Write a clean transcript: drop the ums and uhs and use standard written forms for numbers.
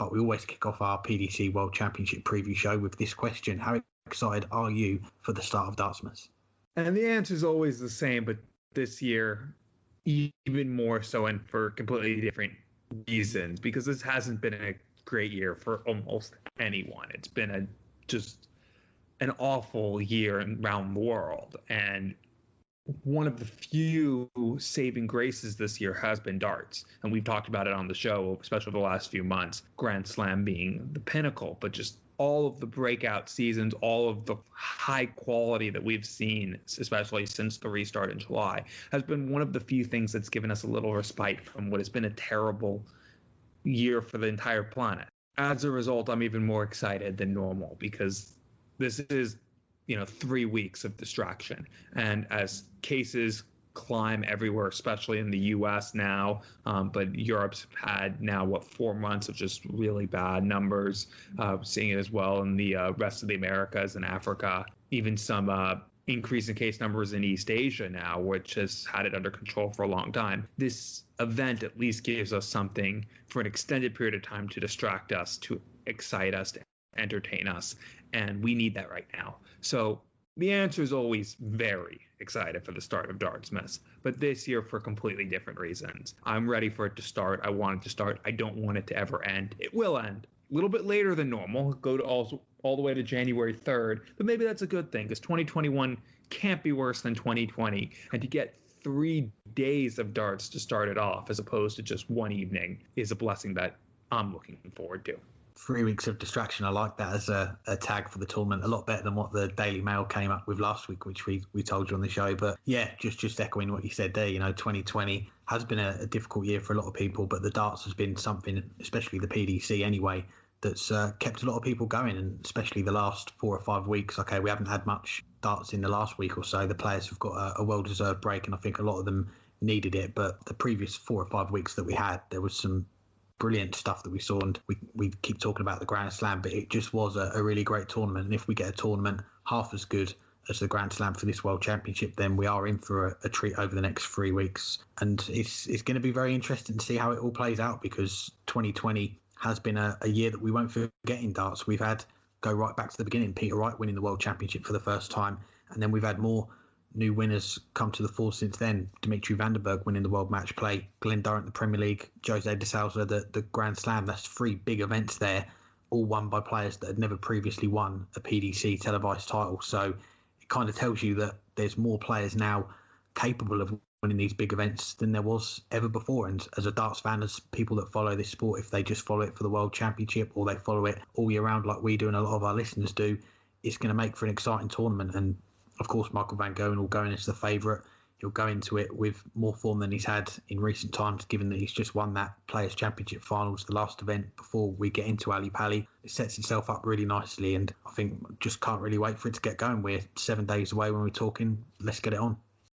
But we always kick off our PDC World Championship preview show with this question. How excited are you for the start of Dartsmas? And the answer is always the same, but this year, even more so, and for completely different reasons, because this hasn't been a great year for almost anyone. It's been just an awful year around the world. And one of the few saving graces this year has been darts. And we've talked about it on the show, especially the last few months, Grand Slam being the pinnacle, but just all of the breakout seasons, all of the high quality that we've seen, especially since the restart in July, has been one of the few things that's given us a little respite from what has been a terrible year for the entire planet. As a result, I'm even more excited than normal because this is 3 weeks of distraction. And as cases climb everywhere, especially in the US now, but Europe's had now, 4 months of just really bad numbers, seeing it as well in the rest of the Americas and Africa, even some increase in case numbers in East Asia now, which has had it under control for a long time. This event at least gives us something for an extended period of time to distract us, to excite us, to entertain us, and we need that right now. So the answer is always very excited for the start of Dartsmas, but this year for completely different reasons. I'm ready for it to start. I want it to start. I don't want it to ever end. It will end a little bit later than normal, go to all the way to January 3rd, but maybe that's a good thing because 2021 can't be worse than 2020, and to get 3 days of darts to start it off as opposed to just one evening is a blessing that I'm looking forward to. 3 weeks of distraction. I like that as a tag for the tournament. A lot better than what the Daily Mail came up with last week, which we told you on the show. But yeah, just echoing what you said there, 2020 has been a difficult year for a lot of people, but the darts has been something, especially the PDC anyway, that's kept a lot of people going, and especially the last 4 or 5 weeks. Okay, we haven't had much darts in the last week or so. The players have got a well-deserved break, and I think a lot of them needed it. But the previous 4 or 5 weeks that we had, there was some brilliant stuff that we saw, and we keep talking about the Grand Slam, but it just was a really great tournament. And if we get a tournament half as good as the Grand Slam for this World Championship, then we are in for a treat over the next 3 weeks. And it's going to be very interesting to see how it all plays out, because 2020 has been a year that we won't forget in darts. We've had, go right back to the beginning, Peter Wright winning the World Championship for the first time, and then we've had more new winners come to the fore since then. Dimitri van der Berg winning the World Match Play, Glenn Durrant the Premier League, Jose de Sousa the Grand Slam. That's 3 big events there, all won by players that had never previously won a PDC televised title. So it kind of tells you that there's more players now capable of winning these big events than there was ever before. And as a darts fan, as people that follow this sport, if they just follow it for the World Championship or they follow it all year round like we do and a lot of our listeners do, it's going to make for an exciting tournament. And of course, Michael van Gerwen will go in as the favourite. He'll go into it with more form than he's had in recent times, given that he's just won that Players' Championship finals, the last event before we get into Ali Pali. It sets itself up really nicely, and I think just can't really wait for it to get going. We're 7 days away when we're talking. Let's get it on.